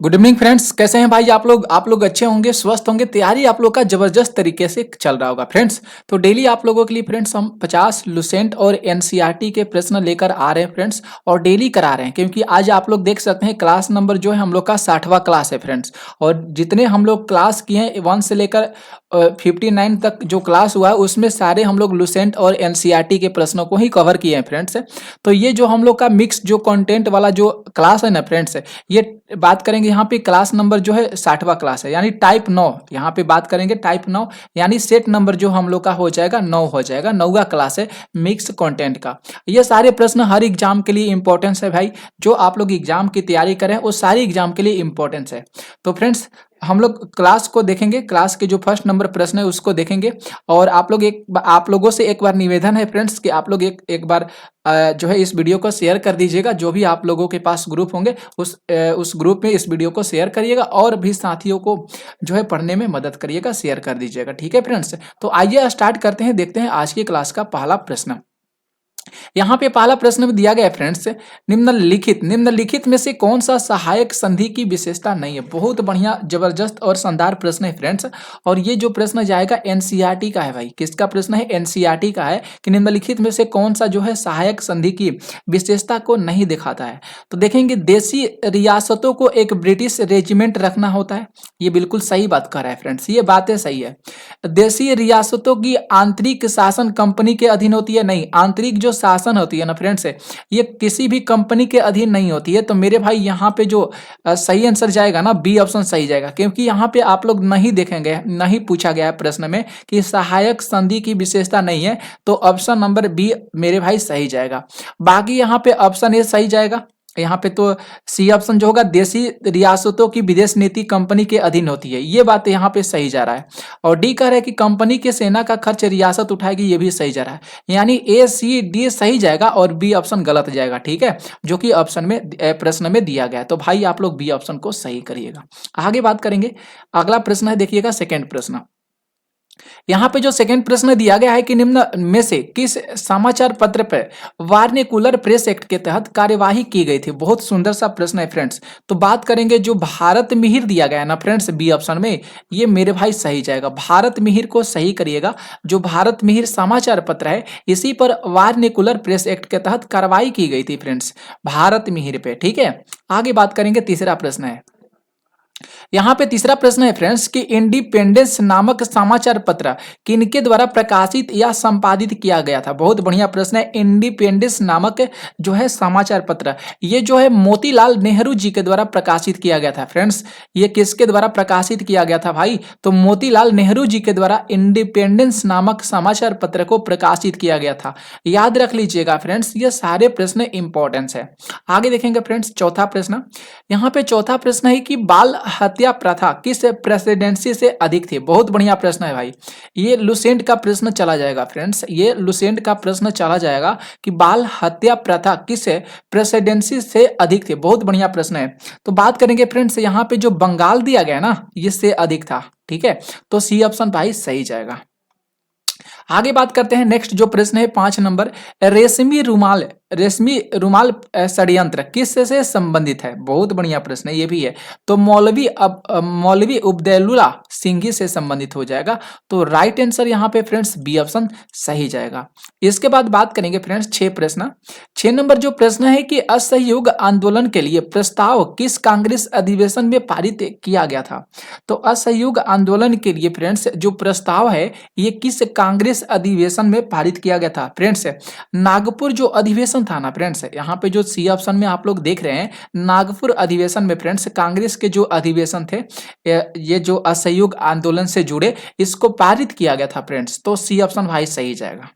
Good evening friends, कैसे हैं भाई आप लोग अच्छे होंगे, स्वस्थ होंगे। तैयारी आप लोग का जबरदस्त तरीके से चल रहा होगा फ्रेंड्स। तो डेली आप लोगों के लिए फ्रेंड्स हम 50 लुसेंट और एनसीईआरटी के प्रश्न लेकर आ रहे हैं फ्रेंड्स, और डेली करा रहे हैं क्योंकि आज आप लोग देख सकते हैं क्लास नंबर जो है हम लोग का 60वां क्लास है फ्रेंड्स। और जितने हम लोग क्लास किए हैं 1 से लेकर 59 तक जो क्लास हुआ है उसमें सारे हम लोग लुसेंट और एनसीईआरटी के प्रश्नों को ही कवर किए हैं फ्रेंड्स। तो ये जो हम लोग का मिक्स जो कंटेंट वाला जो क्लास है ना फ्रेंड्स, ये बात करेंगे यहाँ पे क्लास नंबर जो है 60वां क्लास है, यानी टाइप 9। यहाँ पे बात करेंगे टाइप 9, यानी सेट नंबर जो हम लोग का हो जाएगा 9 हो जाएगा। 9वां क्लास है मिक्स कंटेंट का। ये सारे प्रश्न हर एग्जाम के लिए इंपॉर्टेंस है भाई। जो आप लोग एग्जाम की तैयारी करें वो सारी एग्जाम के लिए इंपॉर्टेंस है। तो फ्रेंड्स हम लोग क्लास को देखेंगे, क्लास के जो फर्स्ट नंबर प्रश्न है उसको देखेंगे। और आप लोगों से एक बार निवेदन है फ्रेंड्स कि आप लोग एक बार जो है इस वीडियो को शेयर कर दीजिएगा। जो भी आप लोगों के पास ग्रुप होंगे उस ग्रुप में इस वीडियो को शेयर करिएगा, और भी साथियों को जो है पढ़ने में मदद करिएगा, शेयर कर दीजिएगा। ठीक है फ्रेंड्स, तो आइए स्टार्ट करते हैं, देखते हैं आज की क्लास का पहला प्रश्न। यहाँ पे पहला प्रश्न में दिया गया है फ्रेंड्स, निम्नलिखित में से कौन सा सहायक संधि की विशेषता नहीं है। बहुत बढ़िया, जबरदस्त और शानदार प्रश्न है फ्रेंड्स। और ये जो प्रश्न जाएगा एनसीईआरटी का है भाई। किसका प्रश्न है? एनसीईआरटी का है कि निम्नलिखित में से कौन सा जो है सहायक संधि की विशेषता को नहीं दिखाता है। तो देखेंगे, देशी रियासतों को एक ब्रिटिश रेजिमेंट रखना होता है। ये बिल्कुल सही बात कर रहा है फ्रेंड्स, ये बातें सही है। देशी रियासतों की आंतरिक शासन कंपनी के अधीन होती है? नहीं, आंतरिक जो शासन होती है ना फ्रेंड्स, ये किसी भी कंपनी के अधीन नहीं होती है। तो मेरे भाई यहाँ पे जो सही आंसर जाएगा ना, बी ऑप्शन सही जाएगा, क्योंकि यहाँ पे आप लोग नहीं देखेंगे, नहीं पूछा गया है प्रश्न में कि सहायक संधि की विशेषता नहीं है। तो ऑप्शन नंबर बी मेरे भाई सही जाएगा। बाकी यहाँ पे ऑप्शन ए सही जाएगा। यहाँ पे तो सी ऑप्शन जो होगा, देशी रियासतों की विदेश नीति कंपनी के अधीन होती है, ये बात यहाँ पे सही जा रहा है। और डी कह रहा है कि कंपनी के सेना का खर्च रियासत उठाएगी, ये भी सही जा रहा है। यानी ए सी डी सही जाएगा और बी ऑप्शन गलत जाएगा। ठीक है, जो कि ऑप्शन में प्रश्न में दिया गया है। तो भाई आप लोग बी ऑप्शन को सही करिएगा। आगे बात करेंगे, अगला प्रश्न है, देखिएगा सेकेंड प्रश्न। यहाँ पे जो सेकंड प्रश्न दिया गया है कि निम्न में से किस समाचार पत्र पर वार्निकुलर प्रेस एक्ट के तहत कार्यवाही की गई थी। बहुत सुंदर सा प्रश्न है फ्रेंड्स। तो बात करेंगे, जो भारत मिहिर दिया गया है ना फ्रेंड्स बी ऑप्शन में, ये मेरे भाई सही जाएगा। भारत मिहिर को सही करिएगा। जो भारत मिहिर समाचार पत्र है, इसी पर वार्निकुलर प्रेस एक्ट के तहत कार्रवाई की गई थी फ्रेंड्स, भारत मिहिर पे। ठीक है, आगे बात करेंगे, तीसरा प्रश्न है। यहाँ पे तीसरा प्रश्न है फ्रेंड्स कि इंडिपेंडेंस नामक समाचार पत्र किनके द्वारा प्रकाशित या संपादित किया गया था। बहुत बढ़िया प्रश्न है। इंडिपेंडेंस नामक जो है समाचार पत्र, ये जो है मोतीलाल नेहरू जी के द्वारा प्रकाशित किया गया था फ्रेंड्स। ये किसके द्वारा प्रकाशित किया गया था भाई? तो मोतीलाल नेहरू जी के द्वारा इंडिपेंडेंस नामक समाचार पत्र को प्रकाशित किया गया था। याद रख लीजिएगा फ्रेंड्स, ये सारे प्रश्न इंपॉर्टेंस है। आगे देखेंगे फ्रेंड्स, चौथा प्रश्न। यहाँ पे चौथा प्रश्न है कि बाल हत्या प्रथा किस प्रेसिडेंसी से अधिक थी। बहुत बढ़िया प्रश्न है भाई। ये लुसेंट का प्रश्न चला जाएगा फ्रेंड्स, ये लुसेंट का प्रश्न चला जाएगा कि बाल हत्या प्रथा किस प्रेसिडेंसी से अधिक थी। बहुत बढ़िया प्रश्न है। तो बात करेंगे फ्रेंड्स, यहाँ पे जो बंगाल दिया गया ना, इससे अधिक था। ठीक है, तो सी ऑप्शन भाई सही जाएगा। आगे बात करते हैं, नेक्स्ट जो प्रश्न है 5 नंबर, रेशमी रुमाल षड्यंत्र किस से संबंधित है। बहुत बढ़िया प्रश्न है, ये भी है। तो मौलवी उबैदुल्ला सिंघी से संबंधित हो जाएगा। तो राइट आंसर यहाँ पे फ्रेंड्स बी ऑप्शन सही जाएगा। इसके बाद बात करेंगे फ्रेंड्स 6 प्रश्न। 6 नंबर जो प्रश्न है कि असहयोग आंदोलन के लिए प्रस्ताव किस कांग्रेस अधिवेशन में पारित किया गया था। तो असहयोग आंदोलन के लिए फ्रेंड्स जो प्रस्ताव है, ये किस कांग्रेस अधिवेशन में पारित किया गया था फ्रेंड्स? नागपुर जो अधिवेशन था ना फ्रेंड्स, यहाँ पे जो सी ऑप्शन में आप लोग देख रहे हैं, नागपुर अधिवेशन में फ्रेंड्स कांग्रेस के जो अधिवेशन थे, ये जो असहयोग आंदोलन से जुड़े, इसको पारित किया गया था फ्रेंड्स। तो सी ऑप्शन भाई सही जाएगा।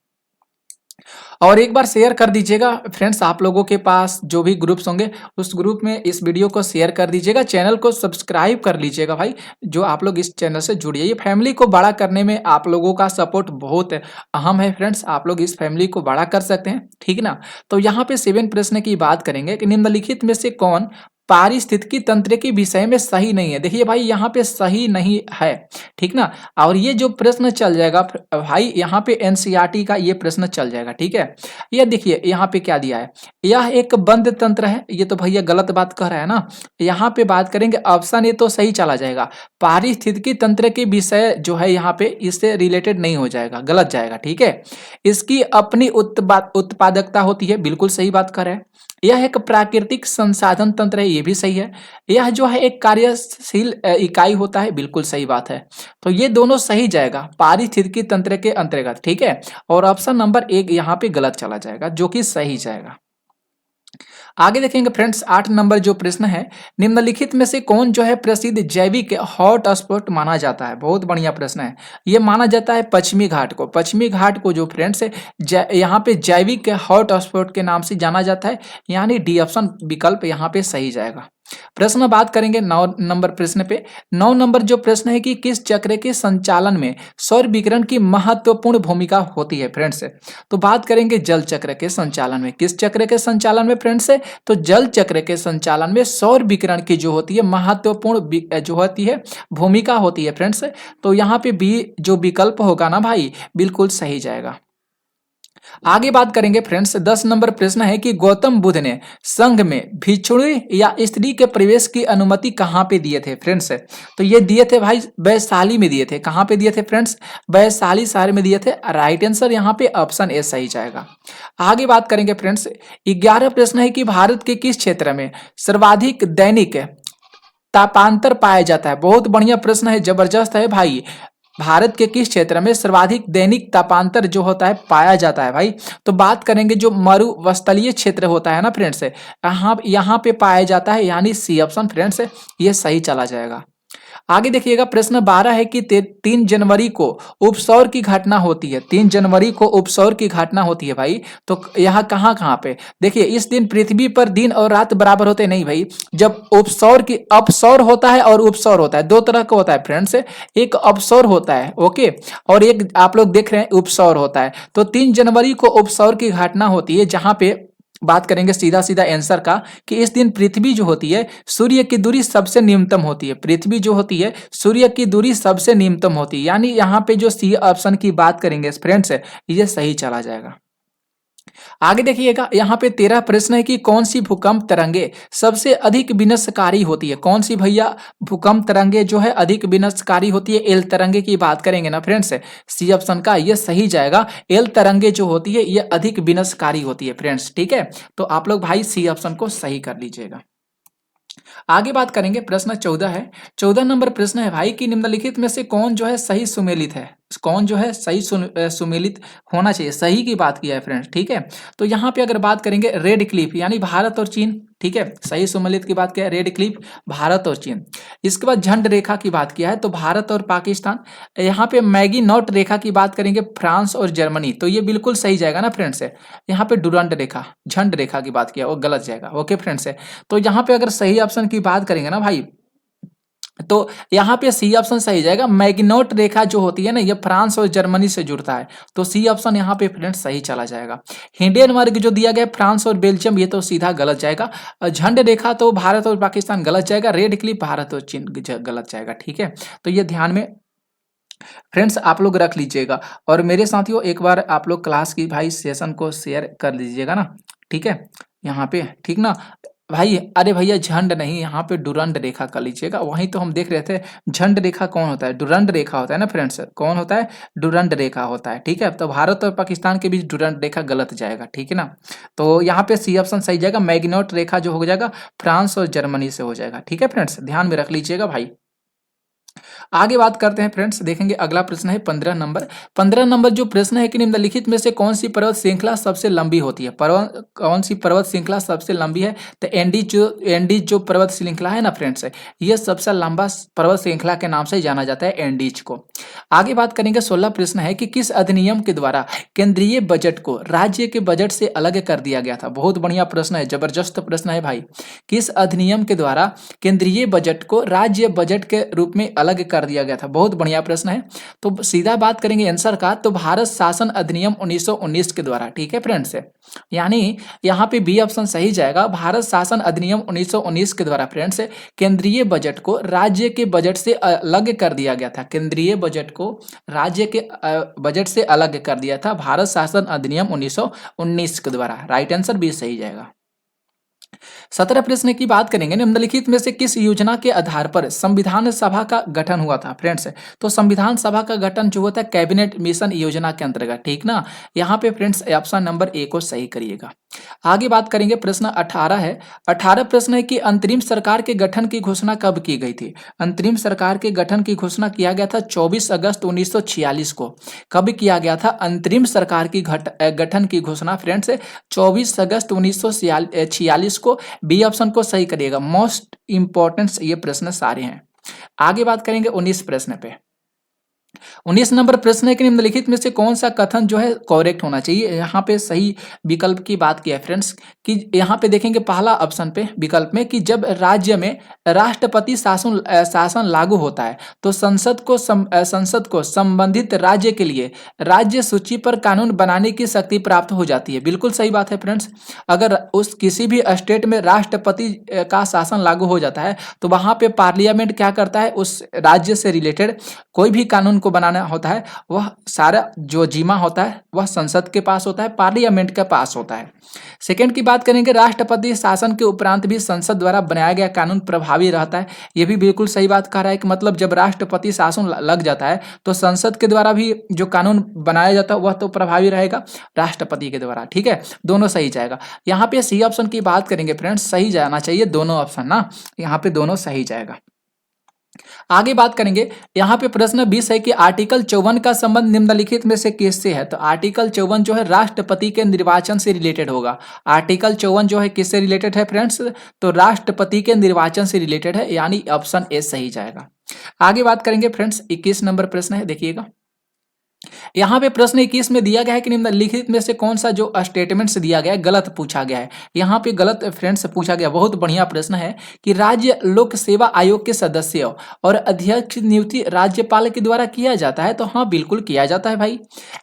और एक बार शेयर कर दीजिएगा फ्रेंड्स, आप लोगों के पास जो भी ग्रुप्स होंगे उस ग्रुप में इस वीडियो को शेयर कर दीजिएगा। चैनल को सब्सक्राइब कर लीजिएगा भाई, जो आप लोग इस चैनल से जुड़िए। ये फैमिली को बड़ा करने में आप लोगों का सपोर्ट बहुत अहम है फ्रेंड्स। आप लोग इस फैमिली को बड़ा कर सकते हैं, ठीक ना। तो यहाँ पे 7 प्रश्न की बात करेंगे कि निम्नलिखित में से कौन पारिस्थितिकी तंत्र के विषय में सही नहीं है। देखिए भाई यहाँ पे सही नहीं है, ठीक ना। और ये जो प्रश्न चल जाएगा भाई, यहाँ पे एनसीईआरटी का ये प्रश्न चल जाएगा, ठीक है। ये देखिए यहाँ पे क्या दिया है, यह एक बंद तंत्र है, ये तो भैया गलत बात कह रहा है ना। यहाँ पे बात करेंगे ऑप्शन ए तो सही चला जाएगा, पारिस्थितिकी तंत्र के विषय जो है यहाँ पे इससे रिलेटेड नहीं हो जाएगा, गलत जाएगा, ठीक है। इसकी अपनी उत्पादकता होती है, बिल्कुल सही बात कर रहे हैं। यह एक प्राकृतिक संसाधन तंत्र है, ये भी सही है। यह जो है एक कार्यशील इकाई होता है, बिल्कुल सही बात है। तो ये दोनों सही जाएगा पारिस्थितिकी तंत्र के अंतर्गत, ठीक है। और ऑप्शन नंबर 1 यहाँ पे गलत चला जाएगा, जो कि सही जाएगा। आगे देखेंगे फ्रेंड्स, 8 नंबर जो प्रश्न है, निम्नलिखित में से कौन जो है प्रसिद्ध जैविक हॉट स्पॉट माना जाता है। बहुत बढ़िया प्रश्न है। ये माना जाता है पश्चिमी घाट को। पश्चिमी घाट को जो फ्रेंड्स यहाँ पे जैविक हॉट स्पॉट के नाम से जाना जाता है, यानी डी ऑप्शन विकल्प यहाँ पे सही जाएगा। प्रश्न बात करेंगे 9 नंबर प्रश्न पे। 9 नंबर जो प्रश्न है कि किस चक्र के संचालन में सौर विकिरण की महत्वपूर्ण भूमिका होती है फ्रेंड्स। तो बात करेंगे जल चक्र के संचालन में। किस चक्र के संचालन में फ्रेंड्स? तो जल चक्र के संचालन में सौर विकिरण की जो होती है महत्वपूर्ण जो होती है भूमिका होती है फ्रेंड्स। तो यहाँ पे बी जो विकल्प होगा ना भाई, बिल्कुल सही जाएगा। आगे बात करेंगे फ्रेंड्स, 10 नंबर प्रश्न है कि गौतम बुद्ध ने संघ में भिक्षुणी या स्त्री के प्रवेश की अनुमति कहाँ पे दिए थे फ्रेंड्स? तो ये दिए थे भाई वैशाली में दिए थे। कहाँ पे दिए थे फ्रेंड्स? वैशाली शहर में दिए थे। राइट आंसर यहाँ पे ऑप्शन ए सही जाएगा। आगे बात करेंगे फ्रेंड्स, 11 प्रश्न है कि भारत के किस क्षेत्र में सर्वाधिक दैनिक तापांतर पाया जाता है। बहुत बढ़िया प्रश्न है, जबरदस्त है भाई। भारत के किस क्षेत्र में सर्वाधिक दैनिक तापांतर जो होता है पाया जाता है भाई? तो बात करेंगे जो मरुस्थलीय क्षेत्र होता है ना फ्रेंड्स, यहाँ पे पाया जाता है, यानी सी ऑप्शन फ्रेंड्स ये सही चला जाएगा। आगे देखिएगा, प्रश्न 12 है कि 3 जनवरी को उपसौर की घटना होती है। 3 जनवरी को उपसौर की घटना होती है भाई। तो यहाँ कहाँ पे देखिए, इस दिन पृथ्वी पर दिन और रात बराबर होते नहीं भाई। जब उपसौर की अपसौर होता है और उपसौर होता है, दो तरह का होता है फ्रेंड्स। एक अपसौर होता है, ओके, और एक आप लोग देख रहे हैं उपसौर होता है। तो 3 जनवरी को उपसौर की घटना होती है, जहां पे बात करेंगे सीधा सीधा आंसर का कि इस दिन पृथ्वी जो होती है सूर्य की दूरी सबसे न्यूनतम होती है। पृथ्वी जो होती है सूर्य की दूरी सबसे न्यूनतम होती है, यानी यहाँ पे जो सी ऑप्शन की बात करेंगे फ्रेंड्स, ये सही चला जाएगा। आगे देखिएगा, यहाँ पे 13 प्रश्न है कि कौन सी भूकंप तरंगे सबसे अधिक विनाशकारी होती है। कौन सी भैया भूकंप तरंगे जो है अधिक विनाशकारी होती है? एल तरंगे की बात करेंगे ना फ्रेंड्स, सी ऑप्शन का ये सही जाएगा। एल तरंगे जो होती है ये अधिक विनाशकारी होती है फ्रेंड्स, ठीक है। तो आप लोग भाई सी ऑप्शन को सही कर लीजिएगा। आगे बात करेंगे, प्रश्न 14 है। 14 नंबर प्रश्न है भाई कि निम्नलिखित में से कौन जो है सही सुमेलित है। कौन जो है सही सुमेलित होना चाहिए, सही की बात किया है फ्रेंड्स, ठीक है। तो यहाँ पे अगर बात करेंगे रेड क्लिफ यानी भारत और चीन, ठीक है, सही सुमेलित की बात किया है रेड क्लिफ भारत और चीन। इसके बाद झंड रेखा की बात किया है तो भारत और पाकिस्तान। यहाँ पे मैगी नॉट रेखा की बात करेंगे फ्रांस और जर्मनी, तो ये बिल्कुल सही जाएगा ना फ्रेंड्स। यहाँ पे डुरंड रेखा झंड रेखा की बात किया वो गलत जाएगा, ओके फ्रेंड्स। तो यहाँ पे अगर सही ऑप्शन की बात करेंगे ना भाई, तो यहाँ पे सी ऑप्शन सही जाएगा। मैग्नोट रेखा जो होती है ना, ये फ्रांस और जर्मनी से जुड़ता है, तो सी ऑप्शन यहाँ पे फ्रेंड्स सही चला जाएगा। हिंडेनबर्ग जो दिया गया फ्रांस और बेल्जियम, ये तो सीधा गलत जाएगा। झंड रेखा तो भारत और पाकिस्तान गलत जाएगा। रेड क्लिप भारत और चीन गलत जाएगा, ठीक है। तो ये ध्यान में फ्रेंड्स आप लोग रख लीजिएगा। और मेरे साथियों एक बार आप लोग क्लास की भाई सेशन को शेयर कर लीजिएगा ना, ठीक है, यहाँ पे, ठीक ना भाई। अरे भैया झंड नहीं, यहाँ पे डुरंड रेखा कर लीजिएगा। वहीं तो हम देख रहे थे झंड रेखा कौन होता है, डुरंड रेखा होता है ना फ्रेंड्स। कौन होता है? डुरंड रेखा होता है, ठीक है। तो भारत और पाकिस्तान के बीच डुरंड रेखा गलत जाएगा, ठीक है ना। तो यहाँ पे सी ऑप्शन सही जाएगा। मैग्नोट रेखा जो हो जाएगा फ्रांस और जर्मनी से हो जाएगा, ठीक है फ्रेंड्स, ध्यान में रख लीजिएगा भाई। आगे बात करते हैं फ्रेंड्स, देखेंगे अगला प्रश्न है 15 नंबर। 15 नंबर जो प्रश्न है कि निम्नलिखित में से कौन सी पर्वत श्रृंखला सबसे लंबी होती है। कौन सी पर्वत श्रृंखला सबसे लंबी है? तो एंडीज जो पर्वत श्रृंखला है ना फ्रेंड्स, ये सबसे लंबा पर्वत श्रृंखला के नाम से जाना जाता है, एंडीज को। आगे बात करेंगे 16 प्रश्न है कि किस अधिनियम के द्वारा केंद्रीय बजट को राज्य के बजट से अलग कर दिया गया था। बहुत बढ़िया प्रश्न है, जबरदस्त प्रश्न है भाई। किस अधिनियम के द्वारा केंद्रीय बजट को राज्य बजट के रूप में अलग कर कर दिया गया था? बहुत बढ़िया प्रश्न है। तो सीधा बात करेंगे आंसर का, तो भारत शासन अधिनियम 1919 के द्वारा। ठीक है फ्रेंड्स, यानी यहाँ पे बी ऑप्शन सही जाएगा। भारत शासन अधिनियम 1919 के द्वारा फ्रेंड्स केंद्रीय बजट को राज्य के बजट से अलग कर दिया गया था। केंद्रीय बजट को राज्य के बजट से अलग कर दिया था भारत शासन अधिनियम 1919 के द्वारा। राइट आंसर बी सही जाएगा। 17 प्रश्न की बात करेंगे, निम्नलिखित में से किस योजना के आधार पर संविधान सभा का गठन हुआ था फ्रेंड्स? तो संविधान सभा का गठन जो होता है कैबिनेट मिशन योजना के अंतर्गत। ठीक ना, यहाँ पे फ्रेंड्स ऑप्शन नंबर ए को सही करिएगा। आगे बात करेंगे, प्रश्न 18 है। 18 प्रश्न है कि अंतरिम सरकार के गठन की घोषणा कब की गई थी? अंतरिम सरकार के गठन की घोषणा किया गया था 24 अगस्त 1946 को। कब किया गया था अंतरिम सरकार की गठन की घोषणा फ्रेंड्स? 24 अगस्त 1946 को। बी ऑप्शन को सही करिएगा। मोस्ट इंपॉर्टेंट ये प्रश्न सारे हैं। आगे बात करेंगे 19 प्रश्न पे। 19 नंबर प्रश्न है कि निम्नलिखित में से कौन सा कथन जो है करेक्ट होना चाहिए? यहाँ पे सही विकल्प की बात की है फ्रेंड्स, कि यहाँ पे देखेंगे पहला ऑप्शन पे विकल्प में कि जब राज्य में राष्ट्रपति शासन लागू होता है तो संसद को संबंधित राज्य के लिए राज्य सूची पर कानून बनाने की शक्ति प्राप्त हो जाती है। बिल्कुल सही बात है फ्रेंड्स। अगर उस किसी भी स्टेट में राष्ट्रपति का शासन लागू हो जाता है तो वहां पे पार्लियामेंट क्या करता है, उस राज्य से रिलेटेड कोई भी कानून को बनाना होता है, वह सारा जो जिम्मा होता है वह संसद के पास होता है, पार्लियामेंट के पास होता है। सेकंड की बात करेंगे, राष्ट्रपति शासन के उपरांत भी संसद द्वारा बनाया गया कानून प्रभावी रहता है। यह भी बिल्कुल सही बात कह रहा है कि मतलब जब राष्ट्रपति शासन लग जाता है तो संसद के द्वारा भी जो कानून बनाया जाता है वह तो प्रभावी रहेगा राष्ट्रपति के द्वारा। ठीक है, दोनों सही जाएगा। यहाँ पे सी ऑप्शन की बात करेंगे फ्रेंड्स, सही जाना चाहिए दोनों ऑप्शन ना, यहाँ पे दोनों सही जाएगा। आगे बात करेंगे, यहाँ पे प्रश्न 20 है कि आर्टिकल 54 का संबंध निम्नलिखित में से किससे है? तो आर्टिकल 54 जो है राष्ट्रपति के निर्वाचन से रिलेटेड होगा। आर्टिकल 54 जो है किससे रिलेटेड है फ्रेंड्स? तो राष्ट्रपति के निर्वाचन से रिलेटेड है, यानी ऑप्शन ए सही जाएगा। आगे बात करेंगे फ्रेंड्स, 21 नंबर प्रश्न है, देखिएगा। यहाँ पे प्रश्न 21 में दिया गया है कि निम्नलिखित में से कौन सा जो स्टेटमेंट्स दिया गया है गलत पूछा गया है। यहाँ पे गलत फ्रेंड्स पूछा गया, बहुत बढ़िया प्रश्न है कि राज्य लोक सेवा आयोग के सदस्य और अध्यक्ष नियुक्ति राज्यपाल के द्वारा किया जाता है। तो हाँ, बिल्कुल किया जाता है भाई।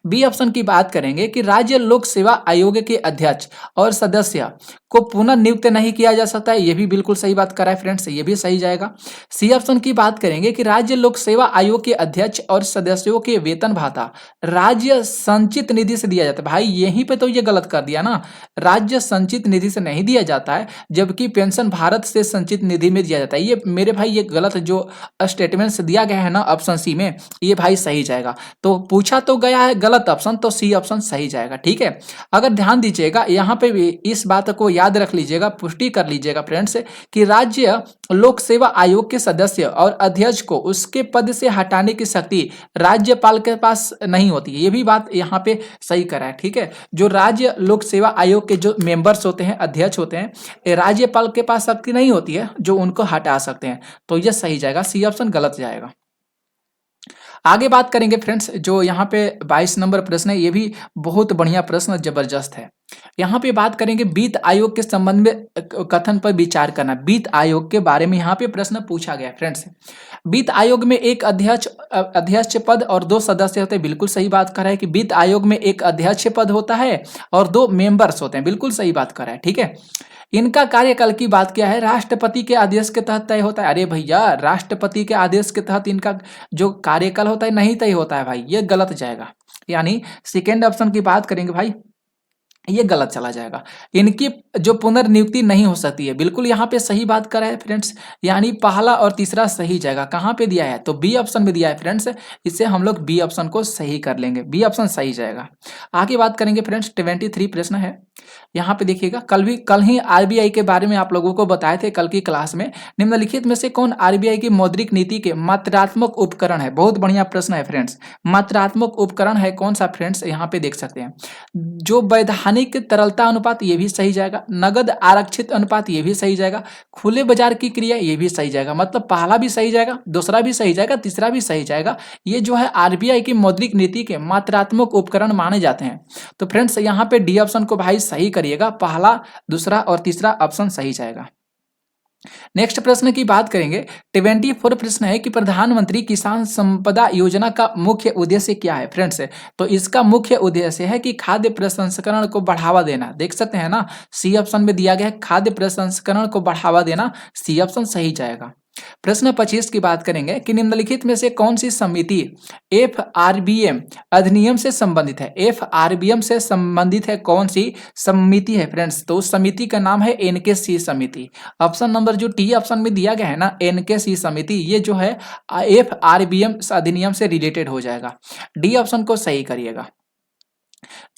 बी ऑप्शन की बात करेंगे कि राज्य लोक सेवा आयोग के अध्यक्ष और सदस्य को पुनः नियुक्त नहीं किया जा सकता है। यह भी बिल्कुल सही बात कर रहा है फ्रेंड्स, ये भी सही जाएगा। सी ऑप्शन की बात करेंगे कि राज्य लोक सेवा आयोग के अध्यक्ष और सदस्यों के वेतन भाता राज्य संचित निधि से दिया जाता है। भाई यहीं पे तो ये गलत कर दिया ना, राज्य संचित निधि से नहीं दिया जाता है, जबकि पेंशन भारत से संचित निधि में दिया जाता है। ये मेरे भाई ये गलत जो स्टेटमेंट दिया गया है ना ऑप्शन सी में, ये भाई सही जाएगा। तो पूछा तो गया है गलत ऑप्शन, तो सी ऑप्शन सही जाएगा। ठीक है, अगर ध्यान दीजिएगा यहाँ पे भी इस बात को याद रख लीजिएगा, पुष्टि कर लीजिएगा फ्रेंड्स कि राज्य लोक सेवा आयोग के सदस्य और अध्यक्ष को उसके पद से हटाने की शक्ति राज्यपाल के पास नहीं होती है। ये भी बात यहाँ पे सही करा है। ठीक है, जो राज्य लोक सेवा आयोग के जो मेंबर्स होते हैं, अध्यक्ष होते हैं, राज्यपाल के पास शक्ति नहीं होती है जो उनको हटा सकते हैं। तो ये सही जाएगा, सी ऑप्शन गलत जाएगा। आगे बात करेंगे फ्रेंड्स, जो यहाँ पे 22 नंबर प्रश्न है, ये भी बहुत बढ़िया प्रश्न, जबरदस्त है। यहाँ पे बात करेंगे वित्त आयोग के संबंध में कथन पर विचार करना। वित्त आयोग के बारे में यहाँ पे प्रश्न पूछा गया फ्रेंड्स। वित्त आयोग में एक अध्यक्ष पद और 2 सदस्य होते हैं। बिल्कुल सही बात कर रहा है कि वित्त आयोग में एक अध्यक्ष पद होता है और 2 मेंबर्स होते हैं। बिल्कुल सही बात कर रहा है। ठीक है, इनका कार्यकाल की बात क्या है, राष्ट्रपति के आदेश के तहत तय होता है। अरे भैया, राष्ट्रपति के आदेश के तहत इनका जो कार्यकाल होता है नहीं तय होता है भाई, ये गलत जाएगा। यानी सेकेंड ऑप्शन की बात करेंगे भाई, ये गलत चला जाएगा। इनकी जो पुनर्नियुक्ति नहीं हो सकती है। बिल्कुल यहाँ पे सही बात कर रहा है फ्रेंड्स, यानी पहला और तीसरा सही जाएगा। कहाँ पे दिया है, तो बी ऑप्शन में दिया है फ्रेंड्स, इससे हम लोग बी ऑप्शन को सही कर लेंगे, बी ऑप्शन सही जाएगा। आगे बात करेंगे फ्रेंड्स, 23 प्रश्न है। यहाँ पे देखिएगा, कल ही आरबीआई के बारे में आप लोगों को बताए थे कल की क्लास में। निम्नलिखित में से कौन आरबीआई की मौद्रिक नीति के मात्रात्मक उपकरण है? बहुत बढ़िया प्रश्न है फ्रेंड्स। मात्रात्मक उपकरण है कौन सा फ्रेंड्स, यहाँ पे देख सकते हैं। जो वैधानिक तरलता अनुपात, ये भी सही जाएगा। नगद आरक्षित अनुपात, ये भी सही जाएगा। खुले बाजार की क्रिया, ये भी सही जाएगा। मतलब पहला भी सही जाएगा, दूसरा भी सही जाएगा, तीसरा भी सही जाएगा। ये जो है आरबीआई की मौद्रिक नीति के मात्रात्मक उपकरण माने जाते हैं। तो फ्रेंड्स यहाँ पे डी ऑप्शन को भाई सही करिएगा, पहला, दूसरा और तीसरा ऑप्शन सही जाएगा। नेक्स्ट प्रश्न की बात करेंगे। 24 प्रश्न है कि प्रधानमंत्री किसान संपदा योजना का मुख्य उद्देश्य क्या है फ्रेंड्स। तो इसका मुख्य उद्देश्य है कि खाद्य प्रसंस्करण को बढ़ावा देना। देख सकते हैं ना, सी ऑप्शन में दिया गया है खाद्य प्रसंस्करण को बढ़ावा देना, सी ऑप्शन सही जाएगा। प्रश्न 25 की बात करेंगे कि निम्नलिखित में से कौन सी समिति एफआरबीएम अधिनियम से संबंधित है। एफआरबीएम से संबंधित है कौन सी समिति है फ्रेंड्स। तो उस समिति का नाम है एनकेसी समिति। ऑप्शन नंबर जो टी ऑप्शन में दिया गया है ना, एनकेसी समिति, ये जो है एफआरबीएम अधिनियम से रिलेटेड हो जाएगा। डी ऑप्शन को सही करिएगा।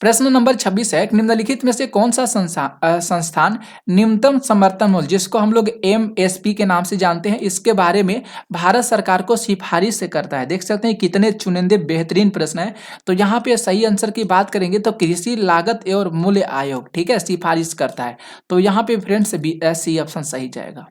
प्रश्न नंबर 26 है, निम्नलिखित में से कौन सा संस्थान न्यूनतम समर्थन मूल्य, जिसको हम लोग एमएसपी के नाम से जानते हैं, इसके बारे में भारत सरकार को सिफारिश से करता है। देख सकते हैं कितने चुनिंदे बेहतरीन प्रश्न है। तो यहाँ पे सही आंसर की बात करेंगे तो कृषि लागत एवं मूल्य आयोग, ठीक है, सिफारिश करता है। तो यहाँ पे फ्रेंड्स सी ऑप्शन सही जाएगा।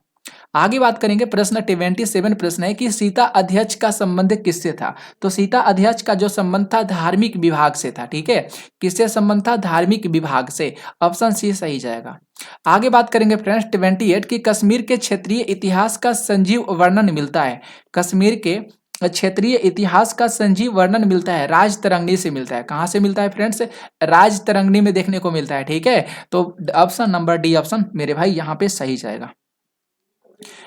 आगे बात करेंगे। प्रश्न 27 प्रश्न है कि सीता अध्यक्ष का संबंध किससे था। तो सीता अध्यक्ष का जो संबंध था धार्मिक विभाग से था, ठीक है। किससे संबंध था, धार्मिक विभाग से। ऑप्शन सी सही जाएगा। आगे बात करेंगे फ्रेंड्स 28 कि कश्मीर के क्षेत्रीय इतिहास का संजीव वर्णन मिलता है। कश्मीर के क्षेत्रीय इतिहास का संजीव वर्णन मिलता है राजतरंगिणी से मिलता है। कहाँ से मिलता है फ्रेंड्स, राजतरंगिणी में देखने को मिलता है, ठीक है। तो ऑप्शन नंबर डी ऑप्शन मेरे भाई यहाँ पे सही जाएगा।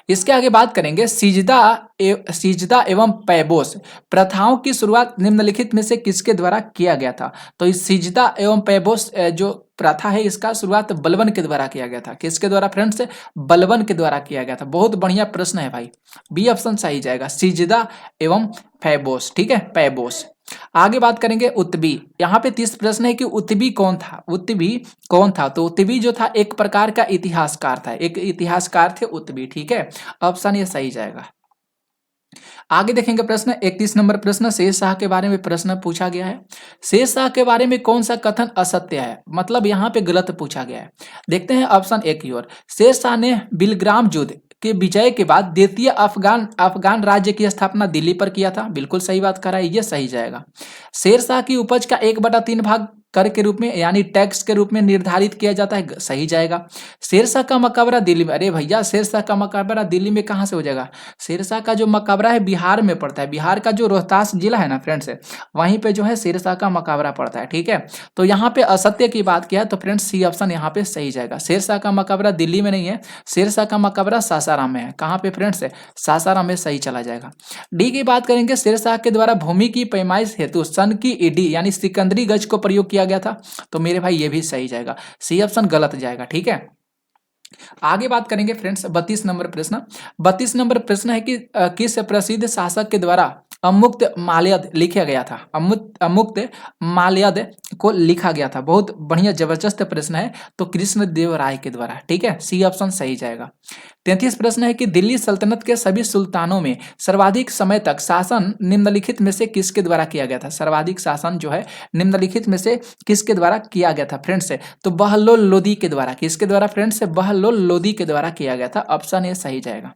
इसके आगे बात करेंगे सिजदा एवं पैबोस प्रथाओं की शुरुआत निम्नलिखित में से किसके द्वारा किया गया था। तो इस सिजदा एवं पैबोस जो प्रथा है इसका शुरुआत बलबन के द्वारा किया गया था। किसके द्वारा फ्रेंड्स, बलबन के द्वारा किया गया था। बहुत बढ़िया प्रश्न है भाई, बी ऑप्शन सही जाएगा, सिजदा एवं पैबोस, ठीक है, पैबोस। आगे बात करेंगे उत्बी। यहाँ पे 30 प्रश्न है कि उत्बी कौन था। उत्बी कौन था, तो उत्बी जो था एक प्रकार का इतिहासकार था, एक इतिहासकार थे उत्बी, ठीक है। ऑप्शन ये सही जाएगा। आगे देखेंगे प्रश्न 31 नंबर प्रश्न, शेर शाह के बारे में प्रश्न पूछा गया है। शेर शाह के बारे में कौन सा कथन असत्य है, मतलब यहाँ पे गलत पूछा गया है। देखते हैं ऑप्शन ए की ओर। शेर शाह ने बिलग्राम युद्ध के विजय के बाद द्वितीय अफगान राज्य की स्थापना दिल्ली पर किया था। बिल्कुल सही बात कर रहा है, ये सही जाएगा। शेर शाह की उपज का 1/3 भाग कर के रूप में यानी टैक्स के रूप में निर्धारित किया जाता है, सही जाएगा। शेरशाह का मकबरा दिल्ली में, अरे भैया शेरशाह का मकबरा दिल्ली में कहाँ से हो जाएगा। शेरशाह का जो मकबरा है बिहार में पड़ता है। बिहार का जो रोहतास जिला है ना फ्रेंड्स, वहीं पे जो है शेरशाह का मकबरा पड़ता है, ठीक है। तो यहाँ पे असत्य की बात किया तो फ्रेंड्स सी ऑप्शन यहाँ पे सही जाएगा। शेरशाह का मकबरा दिल्ली में नहीं है, शेरशाह का मकबरा सासाराम में है। कहाँ पे फ्रेंड्स, सासाराम में सही चला जाएगा। डी की बात करेंगे। शेरशाह के द्वारा भूमि की पैमाइश हेतु सन की ईडी यानी सिकंदरी गज को प्रयोग किया गया था। तो मेरे भाई ये भी सही जाएगा, सी ऑप्शन गलत जाएगा, ठीक है। आगे बात करेंगे फ्रेंड्स 32 नंबर प्रश्न। 32 नंबर प्रश्न है कि किस प्रसिद्ध शासक के द्वारा अमुक्त माल्यद लिखा गया था। अमुक्त माल्यद को लिखा गया था। बहुत बढ़िया जबरदस्त प्रश्न है। तो कृष्णदेव राय के द्वारा, ठीक है, सी ऑप्शन सही जाएगा। 33 प्रश्न है कि दिल्ली सल्तनत के सभी सुल्तानों में सर्वाधिक समय तक शासन निम्नलिखित में से किसके द्वारा किया गया था। सर्वाधिक शासन जो है निम्नलिखित में से किसके द्वारा किया गया था फ्रेंड्स, तो बहलोल लोदी के द्वारा। किसके द्वारा फ्रेंड्स, बहलोल लोदी के द्वारा किया गया था। ऑप्शन ए सही जाएगा।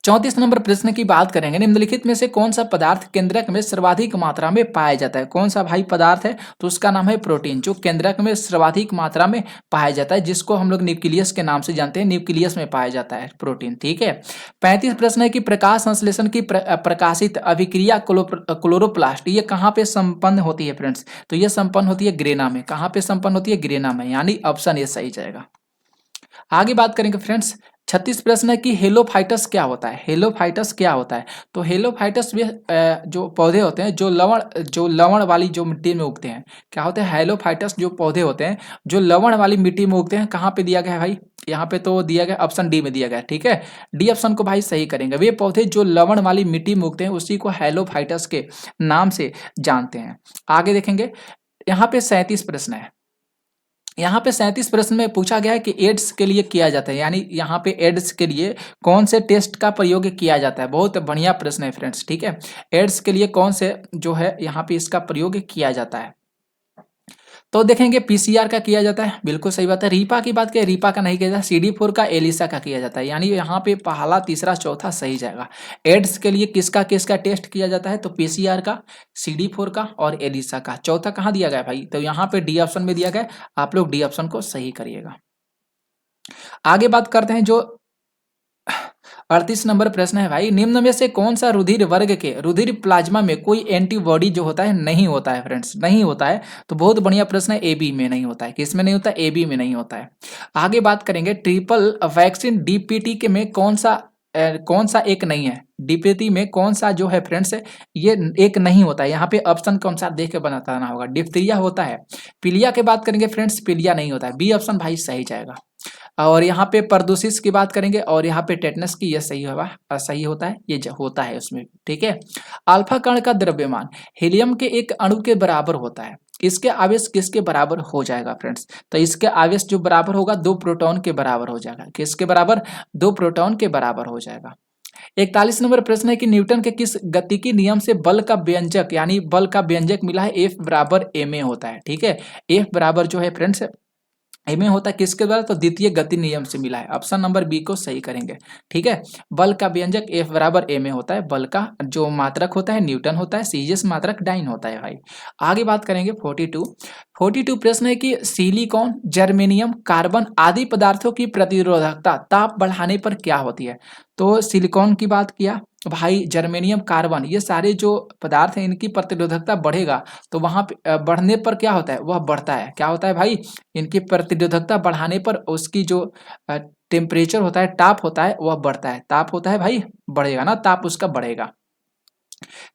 34 नंबर प्रश्न की बात करेंगे। निम्नलिखित में से कौन सा पदार्थ केंद्रक में सर्वाधिक मात्रा में पाया जाता है। कौन सा भाई पदार्थ है, तो उसका नाम है प्रोटीन, जो केंद्रक में सर्वाधिक मात्रा में पाया जाता है, जिसको हम लोग न्यूक्लियस के नाम से जानते हैं। न्यूक्लियस में पाया जाता है प्रोटीन, ठीक है। 35 प्रश्न है कि प्रकाश संश्लेषण की प्रकाशित अभिक्रिया क्लोरोप्लास्ट ये कहाँ पे संपन्न होती है फ्रेंड्स, तो ये संपन्न होती है ग्रेना में। कहाँ पे संपन्न होती है, ग्रेना में, यानी ऑप्शन ए सही जाएगा। आगे बात करेंगे फ्रेंड्स 36 प्रश्न है कि हेलोफाइटस क्या होता है। हेलोफाइटस क्या होता है, तो हेलोफाइटस वे जो पौधे होते हैं जो लवण वाली जो मिट्टी में उगते हैं। क्या होते हैं, हेलोफाइटस जो पौधे होते हैं जो लवण वाली मिट्टी में उगते हैं। कहाँ पे दिया गया है भाई, यहाँ पे तो दिया गया ऑप्शन डी में दिया गया है, ठीक है। डी ऑप्शन को भाई सही करेंगे। वे पौधे जो लवण वाली मिट्टी में उगते हैं उसी को हेलोफाइटस के नाम से जानते हैं। आगे देखेंगे यहाँ पे 37 प्रश्न है। यहाँ पे 37 प्रश्न में पूछा गया है कि एड्स के लिए किया जाता है, यानी यहाँ पे एड्स के लिए कौन से टेस्ट का प्रयोग किया जाता है। बहुत बढ़िया प्रश्न है फ्रेंड्स, ठीक है। एड्स के लिए कौन से जो है यहाँ पे इसका प्रयोग किया जाता है, तो देखेंगे पीसीआर का किया जाता है। बिल्कुल सही बात है। रीपा की बात करें, रीपा का नहीं किया जाता। CD4 का, एलिसा का किया जाता है, यानी यहाँ पे पहला तीसरा चौथा सही जाएगा। एड्स के लिए किसका टेस्ट किया जाता है, तो पीसीआर का, CD4 का और एलिसा का। चौथा कहाँ दिया गया भाई, तो यहाँ पे डी ऑप्शन में दिया गया। आप लोग डी ऑप्शन को सही करिएगा। आगे बात करते हैं जो 38 नंबर प्रश्न है भाई, निम्न में से कौन सा रुधिर वर्ग के रुधिर प्लाज्मा में कोई एंटीबॉडी जो होता है नहीं होता है फ्रेंड्स, नहीं होता है। तो बहुत बढ़िया प्रश्न है, ए बी में नहीं होता है। किस में नहीं होता है? ए बी में नहीं होता है। आगे बात करेंगे, ट्रिपल वैक्सीन डीपीटी के में कौन सा एक नहीं है? डीपीटी में कौन सा जो है फ्रेंड्स ये एक नहीं होता है। यहाँ पे ऑप्शन कौन सा देख के बताना होगा। डिप्थीरिया होता है। पीलिया की बात करेंगे फ्रेंड्स, पीलिया नहीं होता है। बी ऑप्शन भाई सही जाएगा। और यहाँ पे परदूषित की बात करेंगे और यहाँ पे टेटनस की, ये सही होगा, सही होता है, ये होता है उसमें। ठीक है। अल्फा कण का द्रव्यमान हीलियम के एक अणु के बराबर होता है। इसके आवेश किसके बराबर हो जाएगा फ्रेंड्स? तो इसके आवेश जो बराबर होगा 2 प्रोटॉन के बराबर हो जाएगा। किसके बराबर? 2 प्रोटॉन के बराबर हो जाएगा। 41 नंबर प्रश्न है कि न्यूटन के किस गतिकी नियम से बल का व्यंजक, यानी बल का व्यंजक मिला है, F बराबर ma होता है। ठीक है। F बराबर जो है फ्रेंड्स एम ए होता है किसके द्वारा? तो द्वितीय गति नियम से मिला है। ऑप्शन नंबर बी को सही करेंगे। ठीक है। बल का व्यंजक एफ बराबर एम ए होता है। बल का जो मात्रक होता है न्यूटन होता है। सीजीएस मात्रक डाइन होता है भाई। आगे बात करेंगे 42 प्रश्न है कि सिलिकॉन, जर्मेनियम, कार्बन आदि पदार्थों की प्रतिरोधकता ताप बढ़ाने पर क्या होती है? तो सिलिकॉन की बात किया भाई, जर्मेनियम, कार्बन, ये सारे जो पदार्थ हैं इनकी प्रतिरोधकता बढ़ेगा तो वहां पे बढ़ने पर क्या होता है? वह बढ़ता है। क्या होता है भाई? इनकी प्रतिरोधकता बढ़ाने पर उसकी जो टेम्परेचर होता है, ताप होता है, वह बढ़ता है। ताप होता है भाई, बढ़ेगा ना, ताप उसका बढ़ेगा।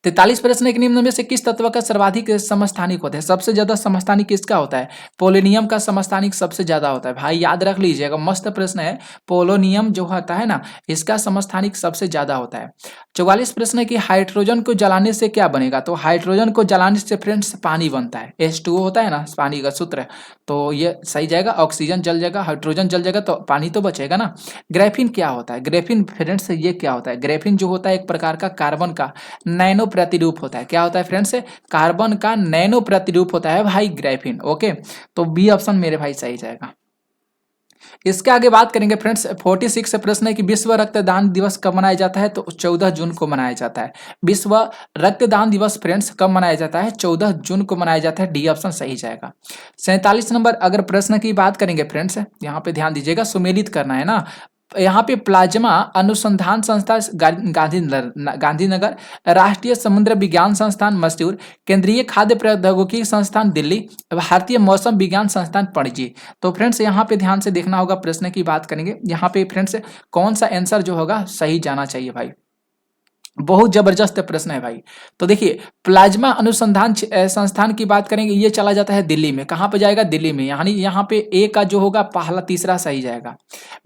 43 प्रश्न, एक निम्न में से किस तत्व का सर्वाधिक समस्थानिक होता है? सबसे ज्यादा समस्थानिक किसका होता है? पोलोनियम का समस्थानिक सबसे ज्यादा होता है भाई, याद रख लीजिएगा, मस्त प्रश्न है। पोलोनियम जो होता है ना, इसका समस्थानिक सबसे ज्यादा होता है। 44 प्रश्न है कि हाइड्रोजन को जलाने से क्या बनेगा? तो हाइड्रोजन को जलाने से फ्रेंड्स पानी बनता है। H2O होता है ना पानी का सूत्र, तो ये सही जाएगा। ऑक्सीजन जल जाएगा, हाइड्रोजन जल जाएगा, तो पानी तो बचेगा ना। ग्रेफिन क्या होता है? ग्रेफिन फ्रेंड्स ये क्या होता है? ग्रेफिन जो होता है एक प्रकार का कार्बन का नैनो प्रतिरूप होता है। क्या होता है फ्रेंड्स? कार्बन का नैनो प्रतिरूप होता है भाई ग्रेफिन। ओके, तो बी ऑप्शन मेरे भाई सही जाएगा। इसके आगे बात करेंगे फ्रेंड्स, 46 से प्रश्न है कि विश्व रक्तदान दिवस कब मनाया जाता है? तो 14 जून को मनाया जाता है। विश्व रक्तदान दिवस फ्रेंड्स कब मनाया जाता है? 14 जून को मनाया जाता है। डी ऑप्शन सही जाएगा। 47 नंबर अगर प्रश्न की बात करेंगे फ्रेंड्स, यहाँ पे ध्यान दीजिएगा, सुमेलित करना है ना। यहाँ पे प्लाज्मा अनुसंधान संस्था गांधीनगर, राष्ट्रीय समुद्र विज्ञान संस्थान मैसूर, केंद्रीय खाद्य प्रौद्योगिकी संस्थान दिल्ली, भारतीय मौसम विज्ञान संस्थान पणजी। तो फ्रेंड्स यहाँ पे ध्यान से देखना होगा। प्रश्न की बात करेंगे यहाँ पे फ्रेंड्स, कौन सा आंसर जो होगा सही जाना चाहिए भाई। बहुत जबरदस्त प्रश्न है भाई। तो देखिए, प्लाज्मा अनुसंधान संस्थान की बात करेंगे, ये चला जाता है दिल्ली में। कहाँ पे जाएगा? दिल्ली में, यानी यहाँ पे ए का जो होगा पहला तीसरा सही जाएगा।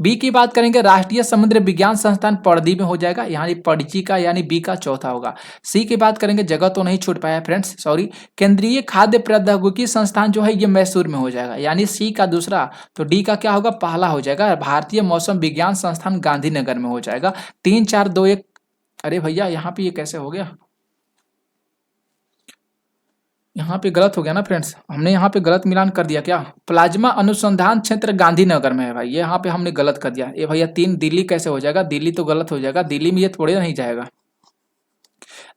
बी की बात करेंगे, राष्ट्रीय समुद्र विज्ञान संस्थान पणजी में हो जाएगा, यानी पणजी का, यानी बी का चौथा होगा। सी की बात करेंगे, जगह तो नहीं छूट पाया फ्रेंड्स, सॉरी, केंद्रीय खाद्य प्रौद्योगिकी संस्थान जो है ये मैसूर में हो जाएगा, यानी सी का दूसरा। तो डी का क्या होगा? पहला हो जाएगा, भारतीय मौसम विज्ञान संस्थान गांधीनगर में हो जाएगा। 3 4 2 1। अरे भैया यहाँ पे ये कैसे हो गया? यहाँ पे गलत हो गया ना फ्रेंड्स, हमने यहाँ पे गलत मिलान कर दिया क्या? प्लाज्मा अनुसंधान क्षेत्र गांधीनगर में है भाई, ये यहाँ पे हमने गलत कर दिया। ये भैया 3 दिल्ली कैसे हो जाएगा? दिल्ली तो गलत हो जाएगा, दिल्ली में ये थोड़े नहीं जाएगा।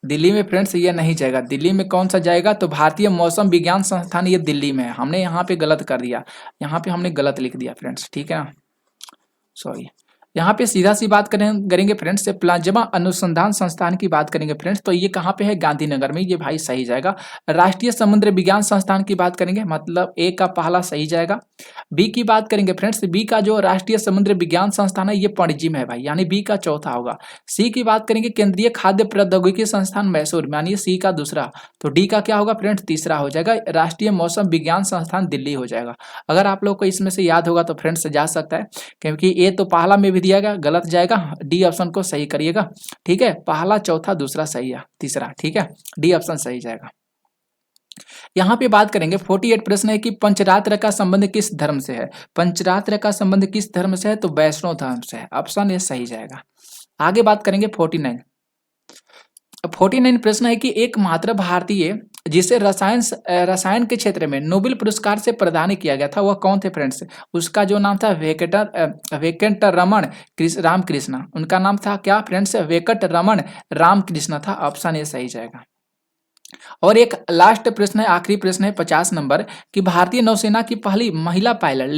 दिल्ली में फ्रेंड्स ये नहीं जाएगा। दिल्ली में कौन सा जाएगा? तो भारतीय मौसम विज्ञान संस्थान ये दिल्ली में है। हमने यहाँ पे गलत कर दिया, यहाँ पे हमने गलत लिख दिया फ्रेंड्स, ठीक है ना, सॉरी। यहाँ पे सीधा सी बात करेंगे फ्रेंड्स, से प्लाज्मा अनुसंधान संस्थान की बात करेंगे फ्रेंड्स, तो ये कहाँ पे है? गांधीनगर में, ये भाई सही जाएगा। राष्ट्रीय समुद्र विज्ञान संस्थान की बात करेंगे, मतलब ए का पहला सही जाएगा। बी की बात करेंगे फ्रेंड्स, बी का जो राष्ट्रीय समुद्र विज्ञान संस्थान है ये पणजी में है भाई, यानी बी का चौथा होगा। सी की बात करेंगे, केंद्रीय खाद्य प्रौद्योगिकी संस्थान मैसूर, यानी सी का दूसरा। तो डी का क्या होगा फ्रेंड्स? तीसरा हो जाएगा, राष्ट्रीय मौसम विज्ञान संस्थान दिल्ली हो जाएगा। अगर आप लोग को इसमें से याद होगा तो फ्रेंड्स जा सकता है, क्योंकि ए तो पहला में भी दिया गया, गलत जाएगा। डी ऑप्शन को सही करिएगा, ठीक है। पहला, चौथा, दूसरा सही है, तीसरा, ठीक है, डी ऑप्शन सही जाएगा। यहाँ पे बात करेंगे 48 प्रश्न है कि पंचरात्र का संबंध किस धर्म से है? पंचरात्र का संबंध किस धर्म से है? तो वैष्णव धर्म से है, ऑप्शन ए सही जाएगा। आगे बात करेंगे 49 प्रश्न है कि एकमात्र भारतीय जिसे रसायन के क्षेत्र में नोबेल पुरस्कार से प्रदान किया गया था वह कौन थे फ्रेंड्स? उसका जो नाम था वेंकटरमण रामकृष्ण, उनका नाम था क्या फ्रेंड्स? वेंकटरमण रामकृष्ण था, ऑप्शन ए सही जाएगा। और एक लास्ट प्रश्न है, आखिरी प्रश्न है 50 नंबर, कि भारतीय नौसेना की पहली महिला पायलट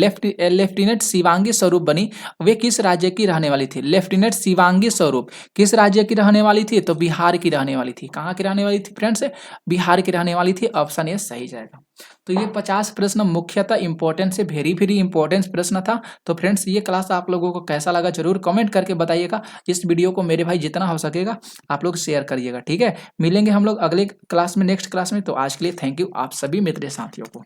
लेफ्टिनेंट शिवांगी स्वरूप बनी, वे किस राज्य की रहने वाली थी? लेफ्टिनेंट शिवांगी स्वरूप किस राज्य की रहने वाली थी? तो बिहार की रहने वाली थी। कहाँ की रहने वाली थी फ्रेंड्स? बिहार की रहने वाली थी। ऑप्शन ए सही जाएगा। तो ये 50 प्रश्न मुख्यतः इंपॉर्टेंट से वेरी वेरी इंपॉर्टेंट प्रश्न था। तो फ्रेंड्स ये क्लास आप लोगों को कैसा लगा जरूर कमेंट करके बताइएगा। इस वीडियो को मेरे भाई जितना हो सकेगा आप लोग शेयर करिएगा, ठीक है। मिलेंगे हम लोग अगले क्लास में, नेक्स्ट क्लास में। तो आज के लिए थैंक यू आप सभी मित्र साथियों को।